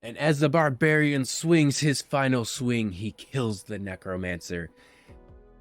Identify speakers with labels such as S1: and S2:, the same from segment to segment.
S1: And as the barbarian swings his final swing, he kills the necromancer.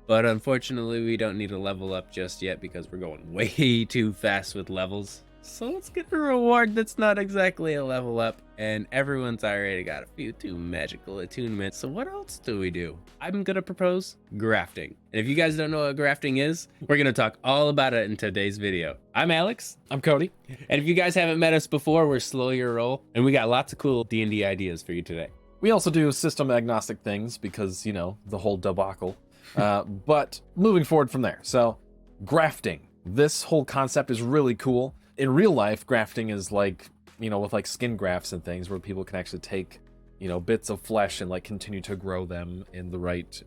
S1: But unfortunately, we don't need to level up just yet because we're going way too fast with levels. So let's get a reward that's not exactly a level up, and everyone's already got a few too magical attunements. So what else do we do? I'm gonna propose grafting. And if you guys don't know what grafting is, we're gonna talk all about it in today's video. I'm Alex.
S2: I'm Cody.
S1: And if you guys haven't met us before, we're Slow Your Roll, and we got lots of cool D&D ideas for you today.
S2: We also do system agnostic things because, you know, the whole debacle. But moving forward from there. So grafting, this whole concept is really cool. In real life, grafting is like, you know, with like skin grafts and things where people can actually take, you know, bits of flesh and like continue to grow them in the right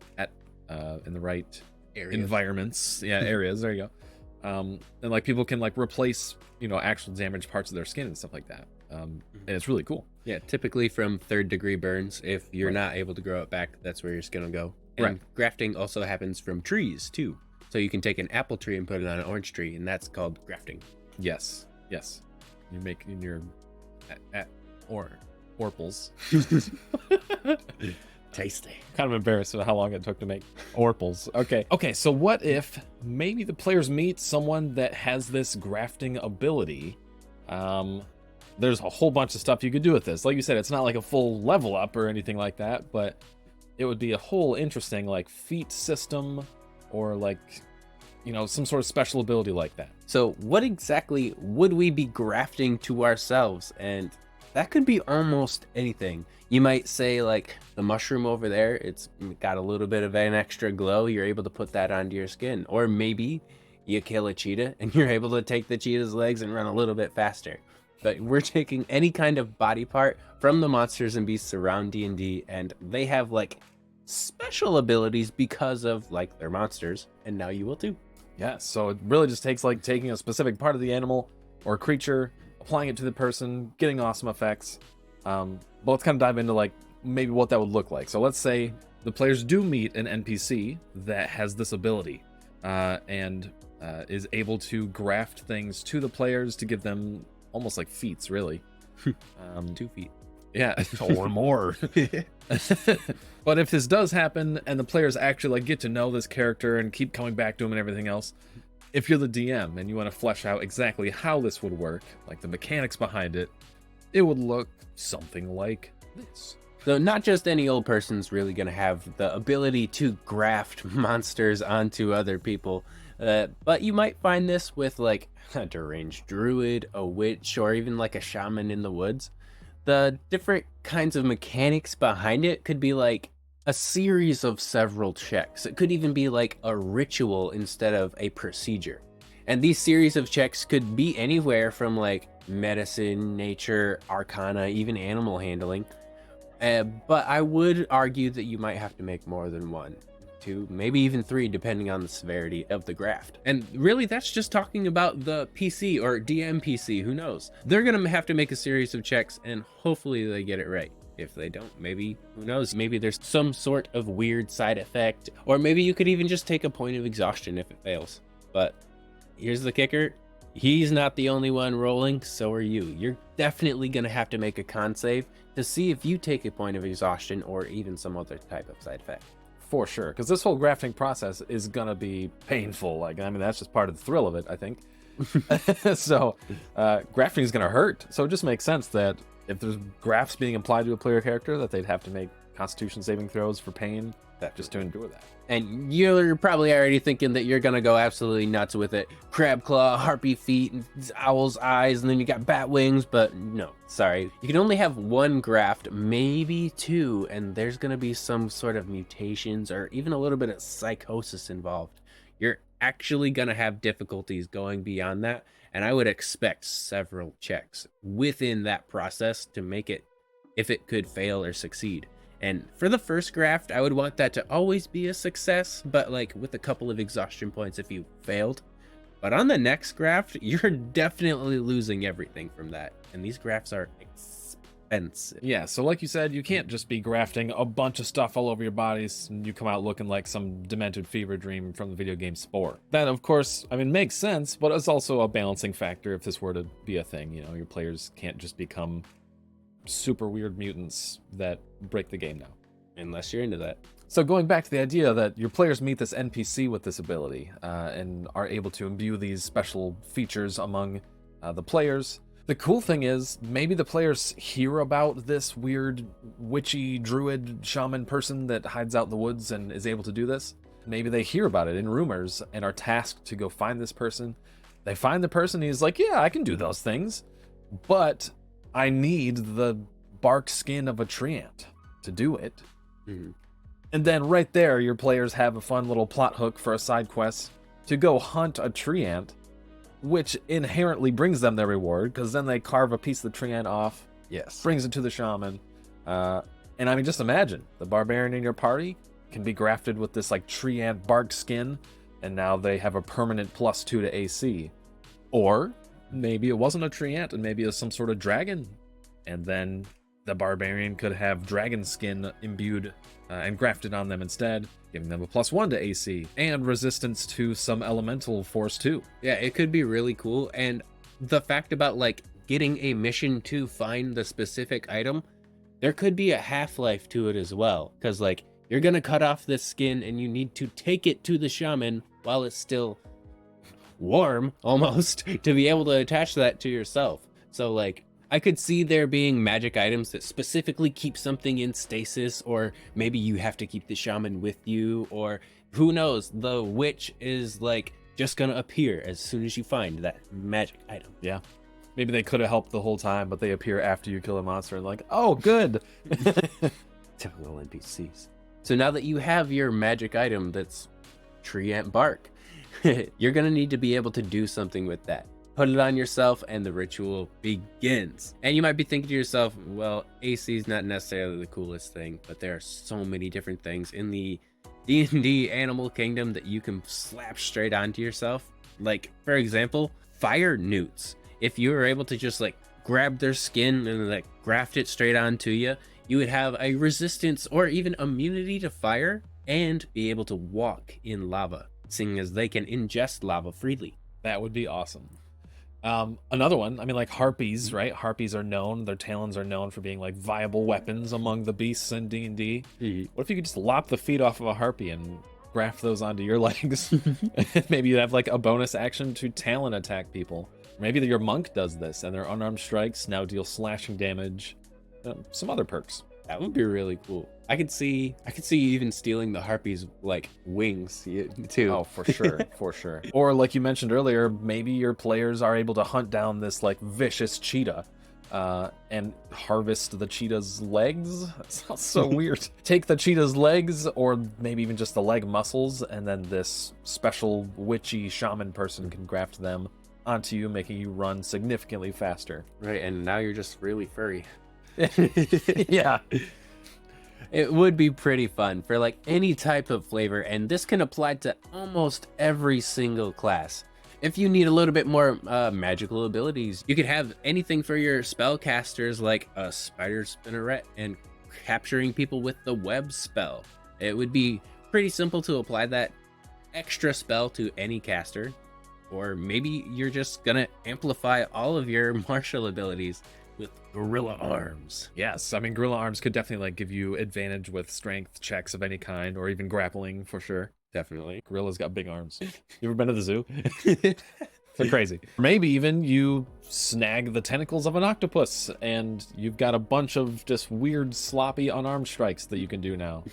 S1: Areas.
S2: environments. Yeah, areas. There you go. And like people can like replace, you know, actual damaged parts of their skin and stuff like that. And it's really cool.
S1: Yeah, typically from 3rd degree burns. If you're
S2: Right.
S1: not able to grow it back, that's where your skin will go. And
S2: Right.
S1: grafting also happens from trees too. So you can take an apple tree and put it on an orange tree, and that's called grafting.
S2: Yes. You're making your orples.
S1: Tasty.
S2: Kind of embarrassed at how long it took to make orples. Okay, so what if maybe the players meet someone that has this grafting ability? There's a whole bunch of stuff you could do with this. Like you said, it's not like a full level up or anything like that, but it would be a whole interesting like feat system or like, you know, some sort of special ability like that.
S1: So what exactly would we be grafting to ourselves? And that could be almost anything. You might say like the mushroom over there, it's got a little bit of an extra glow. You're able to put that onto your skin. Or maybe you kill a cheetah and you're able to take the cheetah's legs and run a little bit faster. But we're taking any kind of body part from the monsters and beasts around D&D, and they have like special abilities because of like their monsters, and now you will too.
S2: Yeah, so it really just takes like taking a specific part of the animal or creature, applying it to the person, getting awesome effects. But let's kind of dive into like maybe what that would look like. So let's say the players do meet an NPC that has this ability and is able to graft things to the players to give them almost like feats, really.
S1: 2 feet.
S2: Yeah, or more. But if this does happen and the players actually like get to know this character and keep coming back to him and everything else, if you're the DM and you want to flesh out exactly how this would work, like the mechanics behind it, it would look something like this.
S1: So not just any old person's really going to have the ability to graft monsters onto other people, but you might find this with like a deranged druid, a witch, or even like a shaman in the woods. The different kinds of mechanics behind it could be like a series of several checks. It could even be like a ritual instead of a procedure. And these series of checks could be anywhere from like medicine, nature, arcana, even animal handling. But I would argue that you might have to make more than 1, 2, maybe even 3, depending on the severity of the graft. And really, that's just talking about the PC or DM PC, who knows? They're gonna have to make a series of checks, and hopefully they get it right. If they don't, maybe, who knows? Maybe there's some sort of weird side effect, or maybe you could even just take a point of exhaustion if it fails. But here's the kicker. He's not the only one rolling, so are you. You're definitely gonna have to make a con save to see if you take a point of exhaustion or even some other type of side effect.
S2: For sure, because this whole grafting process is gonna be painful. Like, I mean, that's just part of the thrill of it, I think. So, grafting is gonna hurt. So it just makes sense that if there's grafts being applied to a player character, that they'd have to make Constitution saving throws for pain, just to endure that.
S1: And you're probably already thinking that you're gonna go absolutely nuts with it. Crab claw, harpy feet, and owl's eyes, and then you got bat wings, but no, sorry. You can only have 1 graft, maybe 2, and there's gonna be some sort of mutations or even a little bit of psychosis involved. You're actually gonna have difficulties going beyond that, and I would expect several checks within that process to make it, if it could fail or succeed. And for the first graft, I would want that to always be a success, but like with a couple of exhaustion points if you failed. But on the next graft, you're definitely losing everything from that. And these grafts are expensive.
S2: Yeah, so like you said, you can't just be grafting a bunch of stuff all over your bodies and you come out looking like some demented fever dream from the video game Spore. That, of course, I mean, makes sense, but it's also a balancing factor if this were to be a thing. You know, your players can't just become super weird mutants that break the game now.
S1: Unless you're into that.
S2: So going back to the idea that your players meet this NPC with this ability and are able to imbue these special features among the players. The cool thing is maybe the players hear about this weird witchy druid shaman person that hides out in the woods and is able to do this. Maybe they hear about it in rumors and are tasked to go find this person. They find the person, he's like, yeah, I can do those things, but I need the bark skin of a tree ant to do it.
S1: Mm-hmm.
S2: And then right there, your players have a fun little plot hook for a side quest to go hunt a tree ant, which inherently brings them their reward, because then they carve a piece of the tree ant off,
S1: Yes.
S2: brings it to the shaman. And I mean, just imagine, the barbarian in your party can be grafted with this like tree ant bark skin, and now they have a permanent +2 to AC. Or maybe it wasn't a tree ant, and maybe it was some sort of dragon, and then the barbarian could have dragon skin imbued and grafted on them instead, giving them a +1 to AC and resistance to some elemental force too.
S1: Yeah, it could be really cool. And the fact about like getting a mission to find the specific item, there could be a half-life to it as well. Because like you're gonna cut off this skin and you need to take it to the shaman while it's still warm almost to be able to attach that to yourself. So like I could see there being magic items that specifically keep something in stasis, or maybe you have to keep the shaman with you, or who knows, the witch is like just gonna appear as soon as you find that magic item.
S2: Yeah. Maybe they could have helped the whole time, but they appear after you kill a monster and like, oh, good.
S1: Typical NPCs. So now that you have your magic item that's tree ant bark, you're gonna need to be able to do something with that. Put it on yourself and the ritual begins. And you might be thinking to yourself, well, AC is not necessarily the coolest thing, but there are so many different things in the D&D animal kingdom that you can slap straight onto yourself. Like, for example, fire newts. If you were able to just like grab their skin and like graft it straight onto you, you would have a resistance or even immunity to fire and be able to walk in lava, seeing as they can ingest lava freely.
S2: That would be awesome. Another one, I mean, like harpies, right? Harpies are known, their talons are known for being like viable weapons among the beasts in D&D. What if you could just lop the feet off of a harpy and graft those onto your legs? Maybe you'd have like a bonus action to talon attack people. Maybe your monk does this and their unarmed strikes now deal slashing damage. Some other perks.
S1: That would be really cool. I could see you even stealing the harpy's like wings too.
S2: Oh, for sure, for sure. Or like you mentioned earlier, maybe your players are able to hunt down this like vicious cheetah and harvest the cheetah's legs. That sounds so weird. Take the cheetah's legs, or maybe even just the leg muscles, and then this special witchy shaman person can graft them onto you, making you run significantly faster.
S1: Right, and now you're just really furry.
S2: Yeah.
S1: It would be pretty fun for like any type of flavor, and this can apply to almost every single class. If you need a little bit more magical abilities, you could have anything for your spellcasters like a spider spinneret and capturing people with the web spell. It would be pretty simple to apply that extra spell to any caster, or maybe you're just gonna amplify all of your martial abilities with gorilla arms.
S2: Yes, I mean, gorilla arms could definitely like give you advantage with strength checks of any kind, or even grappling for sure.
S1: Definitely.
S2: Gorilla's got big arms. You ever been to the zoo? They're crazy. Maybe even you snag the tentacles of an octopus and you've got a bunch of just weird, sloppy, unarmed strikes that you can do now.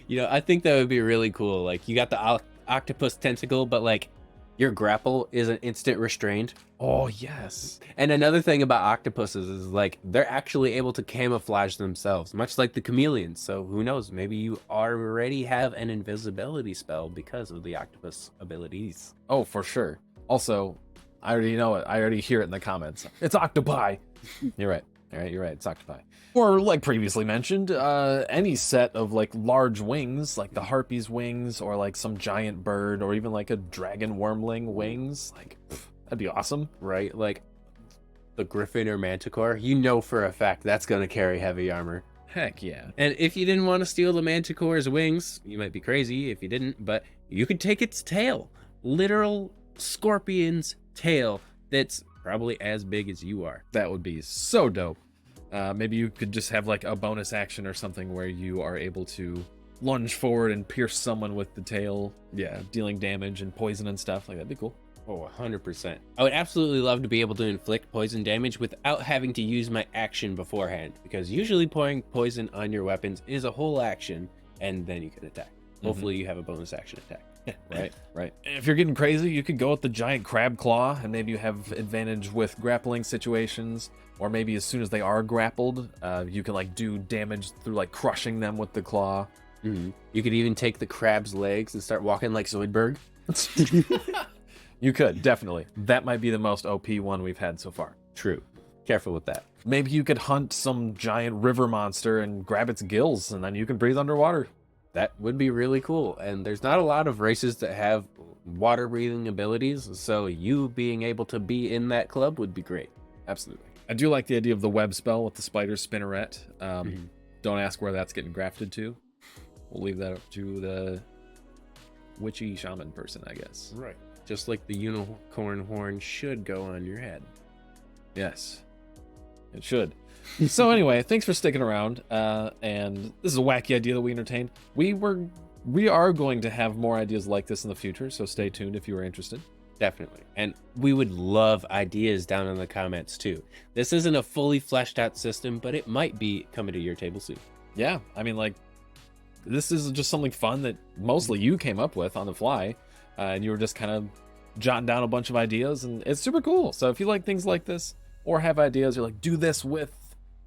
S1: You know, I think that would be really cool. Like, you got the octopus tentacle, but like your grapple is an instant restrained.
S2: Oh, yes.
S1: And another thing about octopuses is like they're actually able to camouflage themselves, much like the chameleons. So who knows? Maybe you already have an invisibility spell because of the octopus abilities.
S2: Oh, for sure. Also, I already know it. I already hear it in the comments. It's octopi. You're right. All right, you're right. It's octopi. Or, like previously mentioned, any set of like large wings, like the harpy's wings, or like some giant bird, or even like a dragon wormling wings. Like, that'd be awesome.
S1: Right? Like the griffin or manticore, you know for a fact that's going to carry heavy armor.
S2: Heck yeah.
S1: And if you didn't want to steal the manticore's wings, you might be crazy if you didn't, but you could take its tail. Literal scorpion's tail that's probably as big as you are.
S2: That would be so dope. Maybe you could just have like a bonus action or something where you are able to lunge forward and pierce someone with the tail. Yeah, dealing damage and poison and stuff. Like, that'd be cool.
S1: Oh, 100%. I would absolutely love to be able to inflict poison damage without having to use my action beforehand, because usually pouring poison on your weapons is a whole action, and then you can attack. Hopefully you have a bonus action attack.
S2: Right. If you're getting crazy, you could go with the giant crab claw, and maybe you have advantage with grappling situations, or maybe as soon as they are grappled, you can like do damage through like crushing them with the claw.
S1: You could even take the crab's legs and start walking like Zoidberg.
S2: You could, definitely. That might be the most OP one we've had so far.
S1: True. Careful with that.
S2: Maybe you could hunt some giant river monster and grab its gills, and then you can breathe underwater.
S1: That would be really cool. And there's not a lot of races that have water breathing abilities, so you being able to be in that club would be great.
S2: Absolutely. I do like the idea of the web spell with the spider spinneret. Don't ask where that's getting grafted to. We'll leave that up to the witchy shaman person, I guess.
S1: Right. Just like the unicorn horn should go on your head.
S2: Yes, it should. So anyway, thanks for sticking around. And this is a wacky idea that we entertained. We are going to have more ideas like this in the future, so stay tuned if you are interested.
S1: Definitely. And we would love ideas down in the comments too. This isn't a fully fleshed out system, but it might be coming to your table soon.
S2: Yeah, I mean, like, this is just something fun that mostly you came up with on the fly. And you were just kind of jotting down a bunch of ideas, and it's super cool. So if you like things like this, or have ideas, you're like, do this with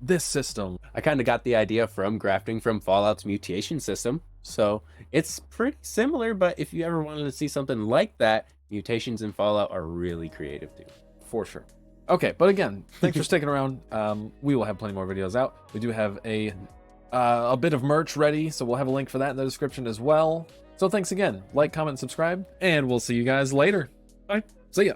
S2: this system.
S1: I kind of got the idea from grafting from Fallout's mutation system. So it's pretty similar, but if you ever wanted to see something like that, mutations in Fallout are really creative too.
S2: For sure. Okay, but again, thanks for sticking around. We will have plenty more videos out. We do have a bit of merch ready, so we'll have a link for that in the description as well. So thanks again. Like, comment, subscribe, and we'll see you guys later. Bye. See ya.